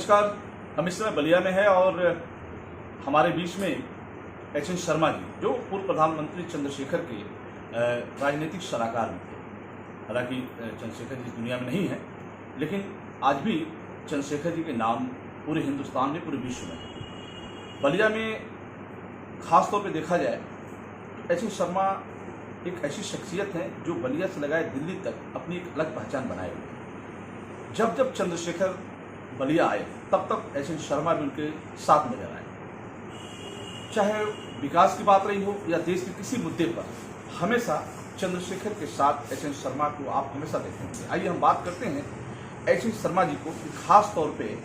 नमस्कार। हम इस समय बलिया में है और हमारे बीच में एच.एन. शर्मा जी, जो पूर्व प्रधानमंत्री चंद्रशेखर के राजनीतिक सलाहकार में थे। हालांकि चंद्रशेखर जी दुनिया में नहीं है, लेकिन आज भी चंद्रशेखर जी के नाम पूरे हिंदुस्तान में, पूरे विश्व में है। बलिया में खास तौर पे देखा जाए तो एच.एन. शर्मा एक ऐसी शख्सियत है जो बलिया से लगाए दिल्ली तक अपनी एक अलग पहचान बनाए हुए है। जब जब चंद्रशेखर बलिया आए तब तक एच.एन. शर्मा भी उनके साथ नजर आए। चाहे विकास की बात रही हो या देश के किसी मुद्दे पर, हमेशा चंद्रशेखर के साथ एच.एन. शर्मा को आप हमेशा देखते होंगे। आइए हम बात करते हैं एच.एन. शर्मा जी को कि खास तौर पे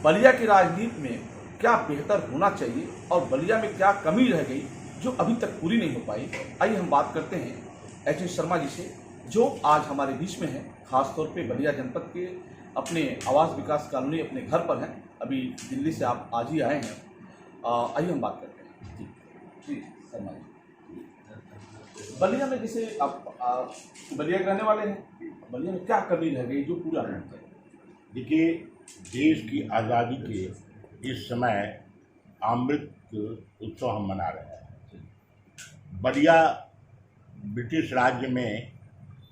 बलिया की राजनीति में क्या बेहतर होना चाहिए और बलिया में क्या कमी रह गई जो अभी तक पूरी नहीं हो पाई। आइए हम बात करते हैं एच.एन. शर्मा जी से, जो आज हमारे बीच में है। खास तौर पे बलिया जनपद के अपने आवास विकास कॉलोनी अपने घर पर हैं। अभी दिल्ली से आप आज ही आए हैं। आइए हम बात करते हैं। जी शर्मा जी, बलिया में जैसे आप बलिया के रहने वाले हैं, बलिया में क्या कमी रह गई जो पूरा होना चाहिए? देखिए, देश की आज़ादी के इस समय अमृत उत्सव हम मना रहे हैं। बलिया ब्रिटिश राज्य में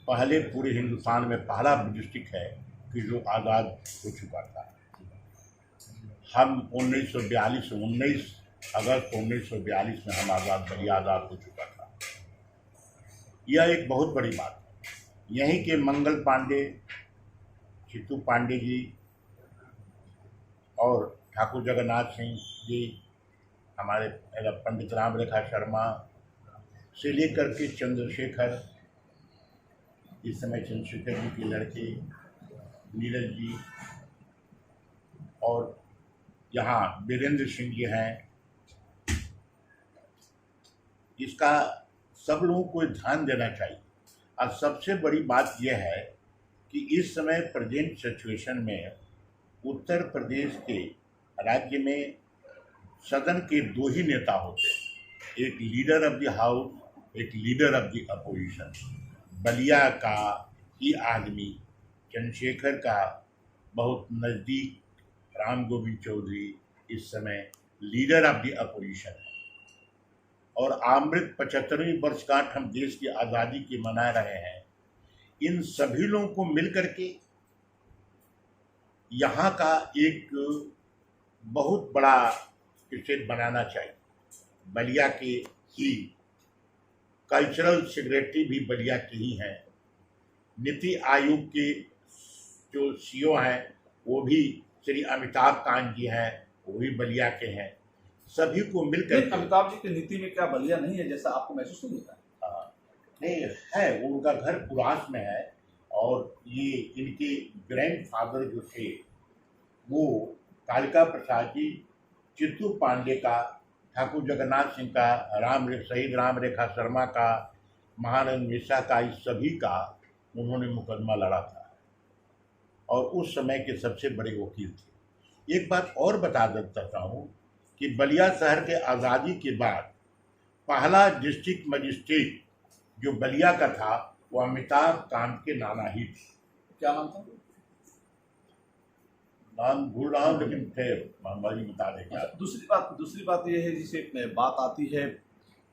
पहले पूरे हिंदुस्तान में पहला डिस्ट्रिक्ट है कि जो आज़ाद हो चुका था। हम 19 अगस्त 1942 में हम आज़ाद, बलिया आज़ाद हो चुका था। यह एक बहुत बड़ी बात है। यहीं के मंगल पांडे, चित्तू पांडे जी और ठाकुर जगन्नाथ सिंह जी, हमारे पंडित राम रेखा शर्मा से लेकर के चंद्रशेखर, इस समय चंद्रशेखर जी के लड़के नीरज जी, और यहाँ वीरेंद्र सिंह जी हैं। इसका सब लोगों को ध्यान देना चाहिए। और सबसे बड़ी बात यह है कि इस समय प्रेजेंट सिचुएशन में उत्तर प्रदेश के राज्य में सदन के दो ही नेता होते हैं, एक लीडर ऑफ द हाउस, एक leader of the opposition. Ballia का ही आदमी, चंद्रशेखर का बहुत नज़दीक राम गोविंद चौधरी इस समय लीडर ऑफ द अपोजिशन है। और अमृत 75वीं वर्षगांठ हम देश की आज़ादी की मना रहे हैं। इन सभी लोगों को मिलकर के यहाँ का एक बहुत बड़ा स्टेट बनाना चाहिए। बलिया के ही कल्चरल सेक्रेटरी भी बलिया के ही हैं। नीति आयोग के जो सीईओ हैं वो भी श्री अमिताभ कांत जी हैं, वो भी बलिया के हैं। सभी को मिलकर अमिताभ जी की नीति में क्या बलिया नहीं है जैसा आपको महसूस होता है? नहीं है, वो उनका घर पुरास में है। और ये इनके ग्रैंडफादर जो थे वो कालिका प्रसाद जी, चित्तू पांडे का, ठाकुर जगन्नाथ सिंह का, शहीद राम रेखा शर्मा का, महानंद मिश्रा का, इस सभी का उन्होंने मुकदमा लड़ा था और उस समय के सबसे बड़े वकील थे। एक बात और बता देता हूँ कि बलिया शहर के आज़ादी के बाद पहला डिस्ट्रिक्ट मजिस्ट्रेट जो बलिया का था वो अमिताभ कांत के नाना ही थे। क्या नाम था? नाम भूल रहा हूँ, लेकिन थे, महामारी बता देगा। दूसरी बात ये है जिसे बात आती है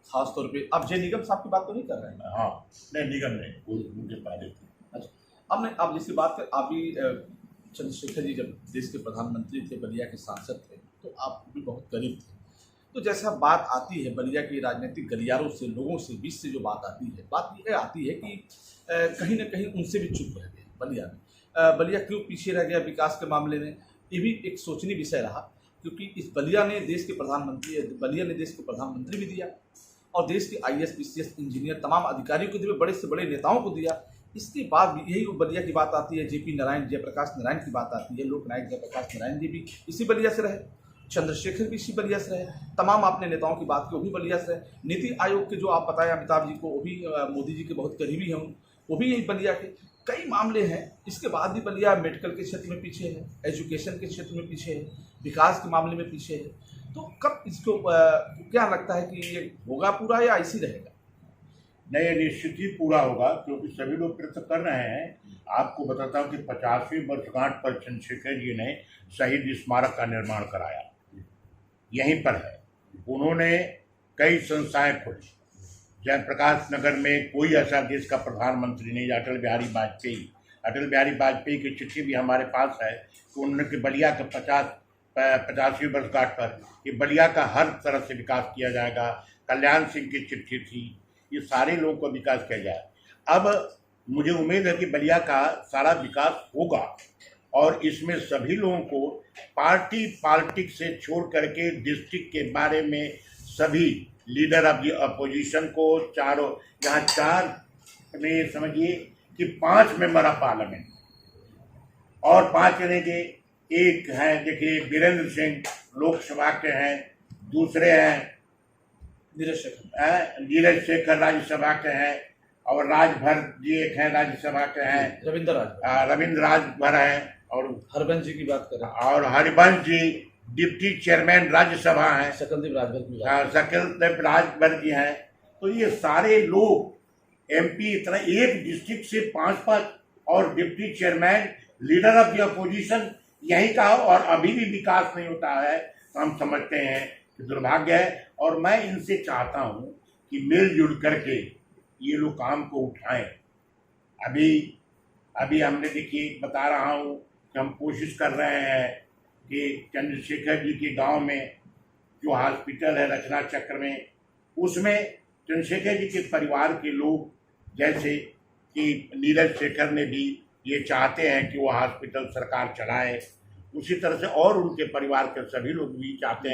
खास तौर पे, आप जय निगम साहब की बात तो नहीं कर रहे हैं? हाँ, नहीं, निगम नहीं, वो उनके पहले थे। अच्छा, अब जिसकी बात कर, आप भी चंद्रशेखर जी जब देश के प्रधानमंत्री थे, बलिया के सांसद थे, तो आप भी बहुत करीब थे। तो जैसा बात आती है बलिया की राजनीतिक गलियारों से, लोगों से, बीच से जो बात ये आती है कि कहीं ना कहीं उनसे भी चुप रह गए बलिया में। बलिया क्यों पीछे रह गया विकास के मामले में, ये भी एक सोचनीय विषय रहा। क्योंकि इस बलिया ने देश के प्रधानमंत्री भी दिया और देश के IAS, PCS इंजीनियर तमाम अधिकारियों को दिए, बड़े से बड़े नेताओं को दिया। इसके बाद भी यही बलिया की बात आती है। जयप्रकाश नारायण की बात आती है। लोकनायक जयप्रकाश नारायण जी भी इसी बलिया से रहे, चंद्रशेखर भी इसी बलिया से रहे, तमाम आपने नेताओं की बात की वो भी बलिया से रहे। नीति आयोग के जो आप बताए अमिताभ जी को, वो भी मोदी जी के बहुत करीबी हैं, वो भी यही बलिया के। कई मामले हैं। इसके बाद भी बलिया मेडिकल के क्षेत्र में पीछे है, एजुकेशन के क्षेत्र में पीछे है, विकास के मामले में पीछे है। तो कब इसको क्या लगता है कि ये होगा पूरा या ऐसी रहेगा? नहीं, निश्चित ही पूरा होगा, क्योंकि सभी लोग प्रयत्न कर रहे हैं। आपको बताता हूँ कि 50वीं वर्षगांठ पर चंद्रशेखर जी ने शहीद स्मारक का निर्माण कराया, यहीं पर है। उन्होंने कई संस्थाएं खोली। जयप्रकाश नगर में कोई ऐसा देश का प्रधानमंत्री नहीं, अटल बिहारी वाजपेयी की चिट्ठी भी हमारे पास है कि उन्होंने बलिया के 50वीं वर्षगांठ पर कि बलिया का हर तरह से विकास किया जाएगा। कल्याण सिंह की चिट्ठी थी, ये सारे लोगों को विकास किया जाए। अब मुझे उम्मीद है कि बलिया का सारा विकास होगा और इसमें सभी लोगों को पॉलिटिक्स से छोड़ करके डिस्ट्रिक्ट के बारे में सभी लीडर ऑफ द अपोजिशन को चारों, यहाँ 4 में समझिए कि 5 मेंबर ऑफ पार्लियामेंट और 5 जने के एक हैं, देखिए वीरेंद्र सिंह लोकसभा के हैं, दूसरे हैं नीरज शेखर राज्यसभा के हैं और राजभर जी एक हैं राज्यसभा के हैं, रविंद्र राजभर हैं और हरिवंश जी की बात करें और हरिवंश जी डिप्टी चेयरमैन राज्यसभा हैं, सकलदीप राजभर जी हैं। तो ये सारे लोग एमपी इतना एक डिस्ट्रिक्ट से 5-5 और deputy chairman leader of the opposition यही का, और अभी भी विकास नहीं होता है। तो हम समझते हैं कि दुर्भाग्य है और मैं इनसे चाहता हूं कि मिलजुल करके ये लोग काम को उठाएं। अभी हमने देखिए बता रहा हूं कि हम कोशिश कर रहे हैं कि चंद्रशेखर जी के गांव में जो हॉस्पिटल है रचना चक्र में, उसमें चंद्रशेखर जी के परिवार के लोग, जैसे कि नीरज शेखर ने भी ये चाहते हैं कि वो हॉस्पिटल सरकार चलाए, उसी तरह से और उनके परिवार के सभी लोग भी चाहते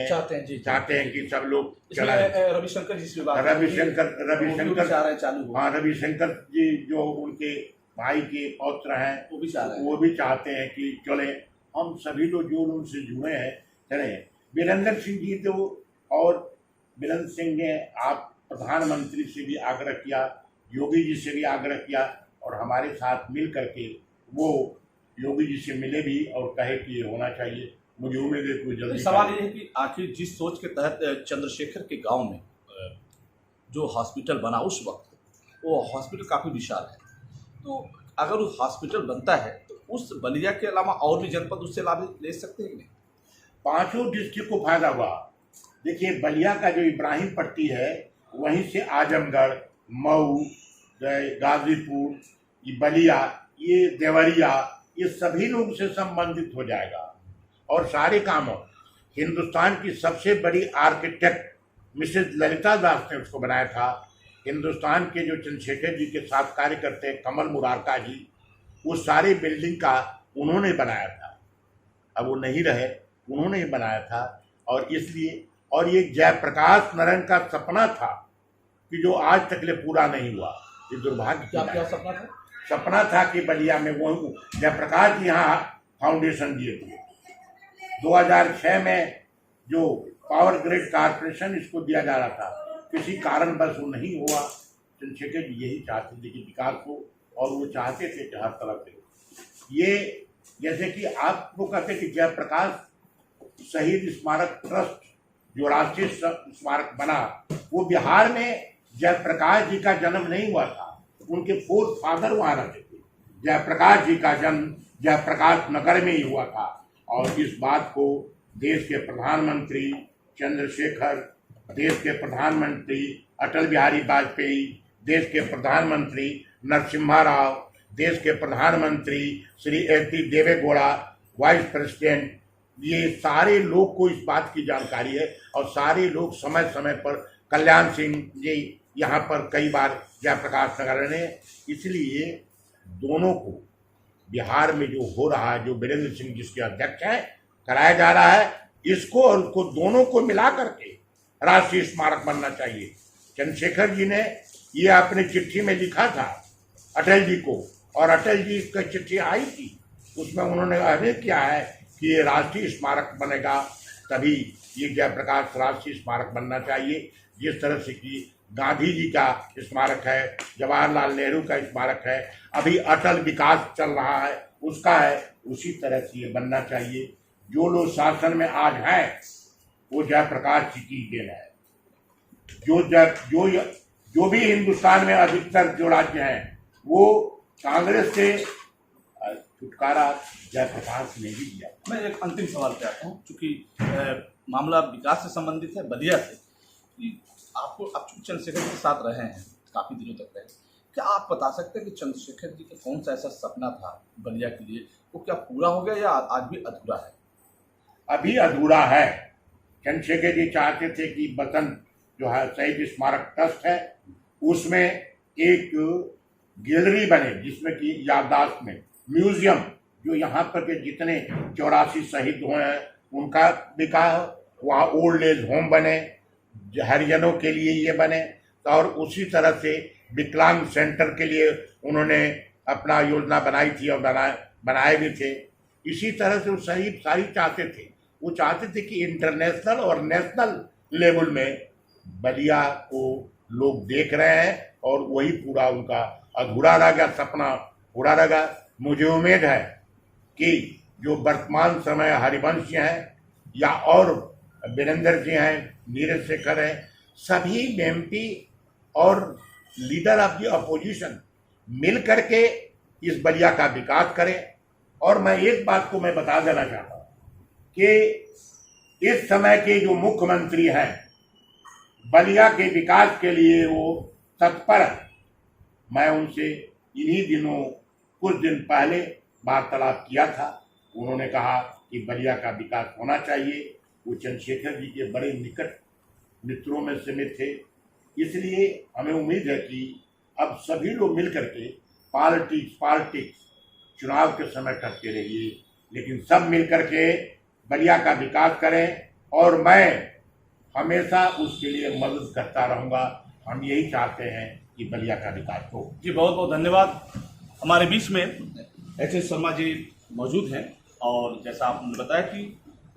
हैं कि सब लोग चलाएं। रविशंकर जी रविशंकर जी जो उनके भाई के पौत्र हैं वो भी चाहते हैं कि चले, हम सभी लोग जो उनसे जुड़े हैं चले। वीरेंद्र सिंह जी तो, और वीरेंद्र सिंह ने आप प्रधानमंत्री से भी आग्रह किया, योगी जी से भी आग्रह किया और हमारे साथ मिल करके वो योगी जी से मिले भी और कहे कि ये होना चाहिए। मुझे उम्मीद है कोई जल्दी। सवाल ये है कि आखिर जिस सोच के तहत चंद्रशेखर के गांव में जो हॉस्पिटल बना उस वक्त, वो हॉस्पिटल काफ़ी विशाल है, तो अगर उस हॉस्पिटल बनता है तो उस बलिया के अलावा और भी जनपद उससे लाभ ले सकते हैं कि नहीं? 5 डिस्ट्रिक्ट को फायदा हुआ। देखिए बलिया का जो इब्राहिम पट्टी है, वहीं से आजमगढ़, मऊ, गाजीपुर, ये बलिया, ये देवरिया, ये सभी लोग से संबंधित हो जाएगा और सारे काम हो। हिंदुस्तान की सबसे बड़ी आर्किटेक्ट मिसेज ललिता दास ने उसको बनाया था। हिंदुस्तान के जो चंद्रशेखर जी के साथ कार्य करते हैं कमल मुरारका जी, वो सारे बिल्डिंग का उन्होंने बनाया था। अब वो नहीं रहे, उन्होंने ही बनाया था और इसलिए, और ये जयप्रकाश नारायण का सपना था कि जो आज तक ले पूरा नहीं हुआ। ये दुर्भाग्य। क्या सपना था? सपना था कि बलिया में वो जयप्रकाश जी यहाँ फाउंडेशन दिए थे। 2006 में जो पावर ग्रिड कॉर्पोरेशन इसको दिया जा रहा था, किसी कारण बस वो नहीं हुआ। चंद्रशेखर जी यही चाहते थे कि विकास हो और वो चाहते थे कि हर तरह से ये, जैसे कि आप लोग कहते हैं कि जयप्रकाश शहीद स्मारक ट्रस्ट जो राष्ट्रीय स्मारक बना, वो बिहार में जयप्रकाश जी का जन्म नहीं हुआ था, उनके 4 फादर वहाँ रहते थे। जयप्रकाश जी का जन्म जयप्रकाश नगर में ही हुआ था और इस बात को देश के प्रधानमंत्री चंद्रशेखर, देश के प्रधानमंत्री अटल बिहारी वाजपेयी, देश के प्रधानमंत्री नरसिम्हा राव, देश के प्रधानमंत्री Shri H D. Devegowda, vice president, ये सारे लोग को इस बात की जानकारी है और सारे लोग समय समय पर, कल्याण सिंह जी यहाँ पर कई बार जयप्रकाश नगर ने, इसलिए दोनों को बिहार में जो हो रहा है, जो वीरेंद्र सिंह जिसके अध्यक्ष हैं, कराया जा रहा है, इसको और उसको दोनों को मिला करके राष्ट्रीय स्मारक बनना चाहिए। चंद्रशेखर जी ने ये अपनी चिट्ठी में लिखा था अटल जी को, और अटल जी की चिट्ठी आई थी, उसमें उन्होंने आग्रह किया है कि ये राष्ट्रीय स्मारक बनेगा, तभी ये जयप्रकाश राष्ट्रीय स्मारक बनना चाहिए। जिस तरह से कि गांधी जी का स्मारक है, जवाहरलाल नेहरू का स्मारक है, अभी अटल विकास चल रहा है उसका है, उसी तरह से ये बनना चाहिए। जो लोग शासन में आज हैं वो जयप्रकाश जी की देन है। जो भी हिंदुस्तान में अधिकतर जो राज्य हैं वो कांग्रेस से छुटकारा जयप्रकाश ने भी दिया। मैं एक अंतिम सवाल पे आता हूँ, चूंकि मामला विकास से संबंधित है, बलिया से, कि आपको आप चूंकि चंद्रशेखर के साथ रहे हैं, काफ़ी दिनों तक रहे, क्या आप बता सकते हैं कि चंद्रशेखर जी का कौन सा ऐसा सपना था बलिया के लिए, वो क्या पूरा हो गया या आज भी अधूरा है? अभी अधूरा है। चंद्रशेखर जी चाहते थे कि बसंत जो है शहीद स्मारक ट्रस्ट है उसमें एक गैलरी बने, जिसमें कि याददाश्त में म्यूजियम, जो यहाँ पर के जितने 84 शहीद हुए हैं उनका विकास, वहाँ ओल्ड एज होम बने, हरिजनों के लिए ये बने, और उसी तरह से विकलांग सेंटर के लिए उन्होंने अपना योजना बनाई थी और बनाए भी थे। इसी तरह से वो सारी चाहते थे, वो चाहते थे कि इंटरनेशनल और नेशनल लेवल में बलिया को लोग देख रहे हैं, और वही पूरा उनका अधूरा रह गया, सपना पूरा रह गया। मुझे उम्मीद है कि जो वर्तमान समय हरिवंश जी हैं या और वीरेंद्र जी हैं, नीरज शेखर हैं, सभी एमपी और लीडर ऑफ द अपोजिशन मिल करके इस बलिया का विकास करें। और मैं एक बात को मैं बता देना चाहता हूँ कि इस समय के जो मुख्यमंत्री हैं बलिया के विकास के लिए वो तत्पर है। मैं उनसे इन्हीं दिनों कुछ दिन पहले वार्तालाप किया था, उन्होंने कहा कि बलिया का विकास होना चाहिए। वो चंद्रशेखर जी के बड़े निकट मित्रों में से थे, इसलिए हमें उम्मीद है कि अब सभी लोग मिल करके पॉलिटिक्स चुनाव के समय करते रहिए, लेकिन सब मिल करके बलिया का विकास करें, और मैं हमेशा उसके लिए मदद करता रहूँगा। हम यही चाहते हैं कि बलिया का विकास हो। जी बहुत बहुत धन्यवाद। हमारे बीच में एच.एस. शर्मा जी मौजूद हैं, और जैसा आपने बताया कि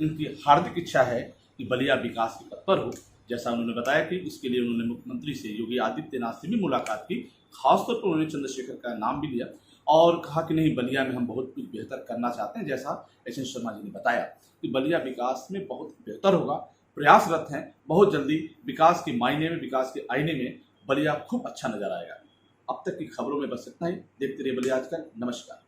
इनकी हार्दिक इच्छा है कि बलिया विकास की पथ पर हो। जैसा उन्होंने बताया कि इसके लिए उन्होंने मुख्यमंत्री से योगी आदित्यनाथ से भी मुलाकात की, खासतौर पर उन्होंने चंद्रशेखर का नाम भी लिया और कहा कि नहीं, बलिया में हम बहुत कुछ बेहतर करना चाहते हैं। जैसा एच.एस. शर्मा जी ने बताया कि बलिया विकास में बहुत बेहतर होगा, प्रयासरत हैं, बहुत जल्दी विकास के मायने में, विकास के आईने में बलिया खूब अच्छा नजर आएगा। अब तक की खबरों में बस इतना ही। देखते रहिए बलिया आजकल। नमस्कार।